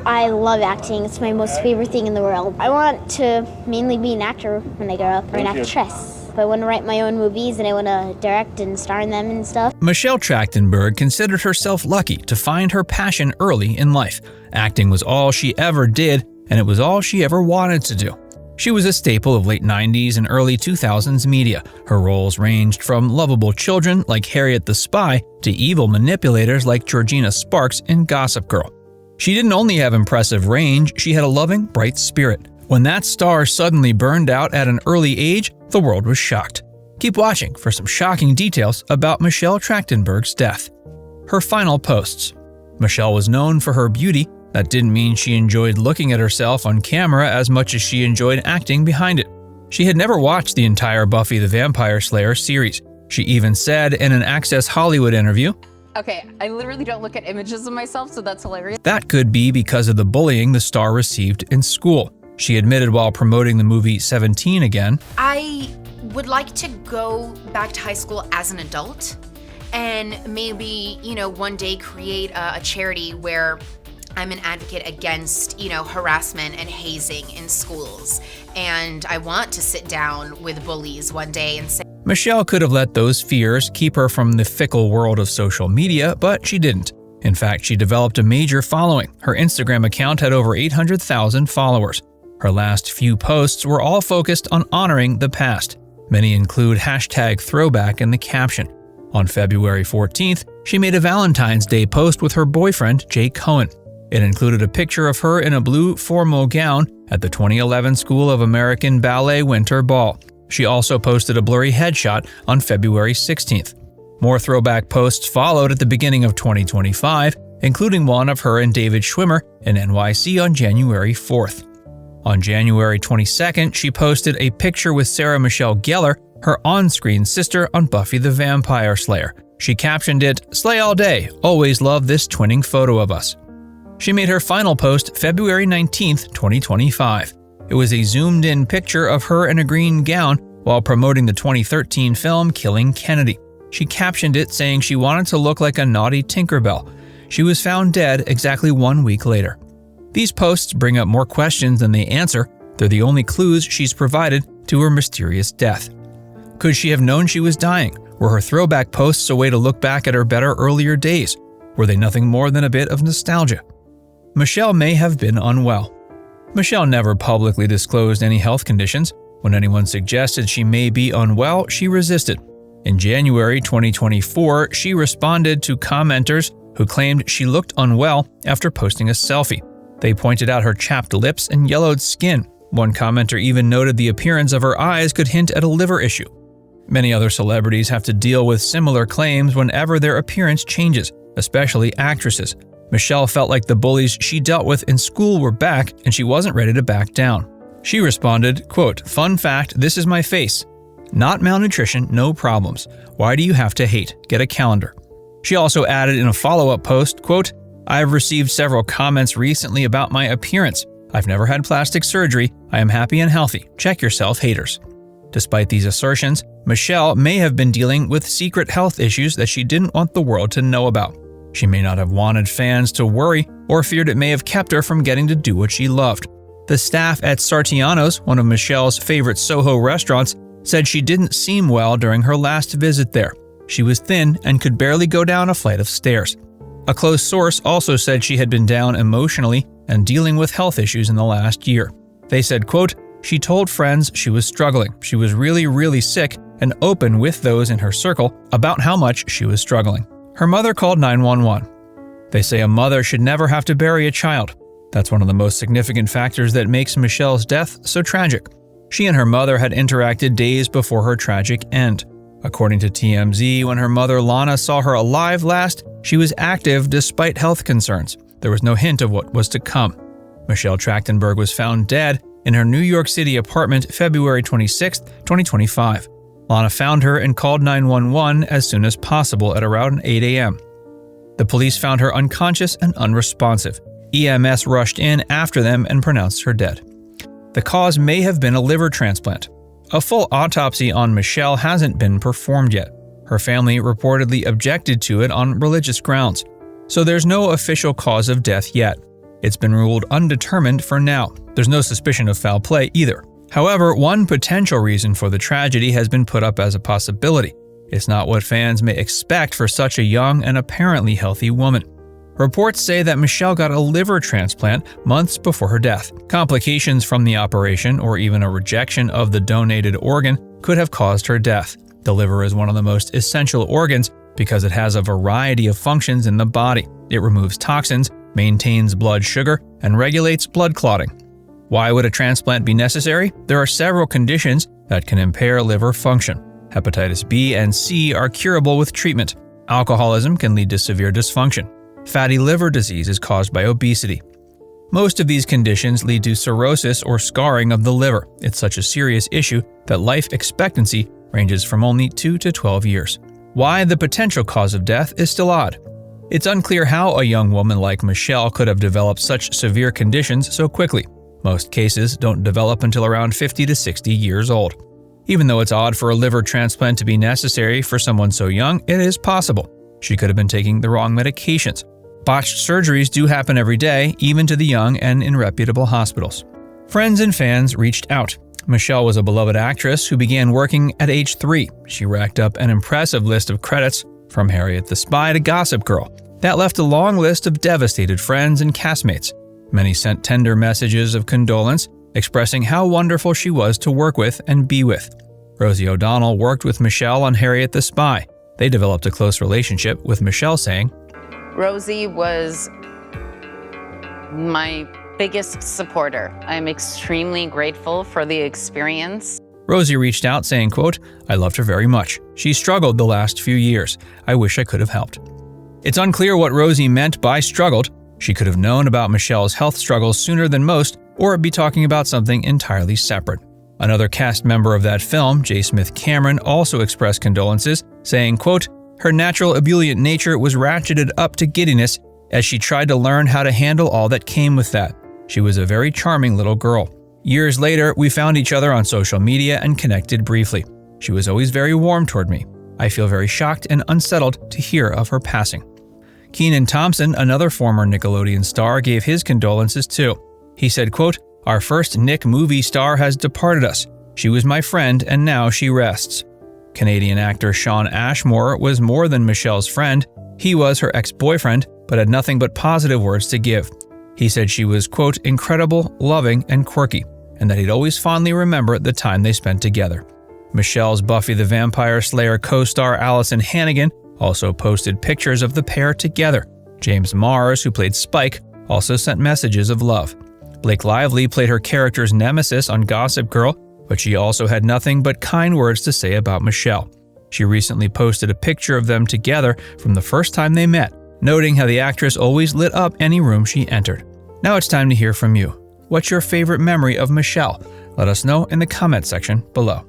I love acting. It's my most favorite thing in the world. I want to mainly be an actor when I grow up, or an actress. I want to write my own movies and I want to direct and star in them and stuff. Michelle Trachtenberg considered herself lucky to find her passion early in life. Acting was all she ever did, and it was all she ever wanted to do. She was a staple of late 90s and early 2000s media. Her roles ranged from lovable children like Harriet the Spy to evil manipulators like Georgina Sparks in Gossip Girl. She didn't only have impressive range, she had a loving, bright spirit. When that star suddenly burned out at an early age, the world was shocked. Keep watching for some shocking details about Michelle Trachtenberg's death. Her final posts. Michelle was known for her beauty. That didn't mean she enjoyed looking at herself on camera as much as she enjoyed acting behind it. She had never watched the entire Buffy the Vampire Slayer series. She even said in an Access Hollywood interview, "Okay, I literally don't look at images of myself, so that's hilarious." That could be because of the bullying the star received in school. She admitted while promoting the movie 17 again, "I would like to go back to high school as an adult and maybe, one day create a charity where I'm an advocate against, harassment and hazing in schools. And I want to sit down with bullies one day and say..." Michelle could have let those fears keep her from the fickle world of social media, but she didn't. In fact, she developed a major following. Her Instagram account had over 800,000 followers. Her last few posts were all focused on honoring the past. Many include #throwback in the caption. On February 14th, she made a Valentine's Day post with her boyfriend, Jay Cohen. It included a picture of her in a blue formal gown at the 2011 School of American Ballet Winter Ball. She also posted a blurry headshot on February 16th. More throwback posts followed at the beginning of 2025, including one of her and David Schwimmer in NYC on January 4th. On January 22nd, she posted a picture with Sarah Michelle Gellar, her on-screen sister on Buffy the Vampire Slayer. She captioned it, "Slay all day, always love this twinning photo of us." She made her final post February 19th, 2025. It was a zoomed-in picture of her in a green gown while promoting the 2013 film Killing Kennedy. She captioned it saying she wanted to look like a naughty Tinkerbell. She was found dead exactly 1 week later. These posts bring up more questions than they answer. They're the only clues she's provided to her mysterious death. Could she have known she was dying? Were her throwback posts a way to look back at her better earlier days? Were they nothing more than a bit of nostalgia? Michelle may have been unwell. Michelle never publicly disclosed any health conditions. When anyone suggested she may be unwell, she resisted. In January 2024, she responded to commenters who claimed she looked unwell after posting a selfie. They pointed out her chapped lips and yellowed skin. One commenter even noted the appearance of her eyes could hint at a liver issue. Many other celebrities have to deal with similar claims whenever their appearance changes, especially actresses. Michelle felt like the bullies she dealt with in school were back and she wasn't ready to back down. She responded, quote, "Fun fact, this is my face. Not malnutrition, no problems. Why do you have to hate? Get a calendar." She also added in a follow-up post, quote, "I have received several comments recently about my appearance. I've never had plastic surgery. I am happy and healthy. Check yourself, haters." Despite these assertions, Michelle may have been dealing with secret health issues that she didn't want the world to know about. She may not have wanted fans to worry or feared it may have kept her from getting to do what she loved. The staff at Sartiano's, one of Michelle's favorite Soho restaurants, said she didn't seem well during her last visit there. She was thin and could barely go down a flight of stairs. A close source also said she had been down emotionally and dealing with health issues in the last year. They said, quote, "She told friends she was struggling. She was really sick and open with those in her circle about how much she was struggling." Her mother called 911. They say a mother should never have to bury a child. That's one of the most significant factors that makes Michelle's death so tragic. She and her mother had interacted days before her tragic end. According to TMZ, when her mother Lana saw her alive last, she was active despite health concerns. There was no hint of what was to come. Michelle Trachtenberg was found dead in her New York City apartment February 26, 2025. Lana found her and called 911 as soon as possible at around 8 a.m. The police found her unconscious and unresponsive. EMS rushed in after them and pronounced her dead. The cause may have been a liver transplant. A full autopsy on Michelle hasn't been performed yet. Her family reportedly objected to it on religious grounds, so there's no official cause of death yet. It's been ruled undetermined for now. There's no suspicion of foul play either. However, one potential reason for the tragedy has been put up as a possibility. It's not what fans may expect for such a young and apparently healthy woman. Reports say that Michelle got a liver transplant months before her death. Complications from the operation, or even a rejection of the donated organ, could have caused her death. The liver is one of the most essential organs because it has a variety of functions in the body. It removes toxins, maintains blood sugar, and regulates blood clotting. Why would a transplant be necessary? There are several conditions that can impair liver function. Hepatitis B and C are curable with treatment. Alcoholism can lead to severe dysfunction. Fatty liver disease is caused by obesity. Most of these conditions lead to cirrhosis or scarring of the liver. It's such a serious issue that life expectancy ranges from only 2 to 12 years. Why the potential cause of death is still odd. It's unclear how a young woman like Michelle could have developed such severe conditions so quickly. Most cases don't develop until around 50 to 60 years old. Even though it's odd for a liver transplant to be necessary for someone so young, it is possible. She could have been taking the wrong medications. Botched surgeries do happen every day, even to the young and in reputable hospitals. Friends and fans reached out. Michelle was a beloved actress who began working at age 3. She racked up an impressive list of credits, from Harriet the Spy to Gossip Girl. That left a long list of devastated friends and castmates. Many sent tender messages of condolence, expressing how wonderful she was to work with and be with. Rosie O'Donnell worked with Michelle on Harriet the Spy. They developed a close relationship, with Michelle saying, Rosie was my biggest supporter. I'm extremely grateful for the experience. Rosie reached out saying, quote, I loved her very much. She struggled the last few years. I wish I could have helped. It's unclear what Rosie meant by struggled. She could have known about Michelle's health struggles sooner than most, or be talking about something entirely separate. Another cast member of that film, J. Smith Cameron, also expressed condolences, saying, quote, her natural ebullient nature was ratcheted up to giddiness as she tried to learn how to handle all that came with that. She was a very charming little girl. Years later, we found each other on social media and connected briefly. She was always very warm toward me. I feel very shocked and unsettled to hear of her passing. Kenan Thompson, another former Nickelodeon star, gave his condolences too. He said, quote, our first Nick movie star has departed us. She was my friend and now she rests. Canadian actor Shawn Ashmore was more than Michelle's friend. He was her ex-boyfriend, but had nothing but positive words to give. He said she was, quote, incredible, loving, and quirky, and that he'd always fondly remember the time they spent together. Michelle's Buffy the Vampire Slayer co-star Allison Hannigan also posted pictures of the pair together. James Mars, who played Spike, also sent messages of love. Blake Lively played her character's nemesis on Gossip Girl, but she also had nothing but kind words to say about Michelle. She recently posted a picture of them together from the first time they met, noting how the actress always lit up any room she entered. Now it's time to hear from you. What's your favorite memory of Michelle? Let us know in the comment section below.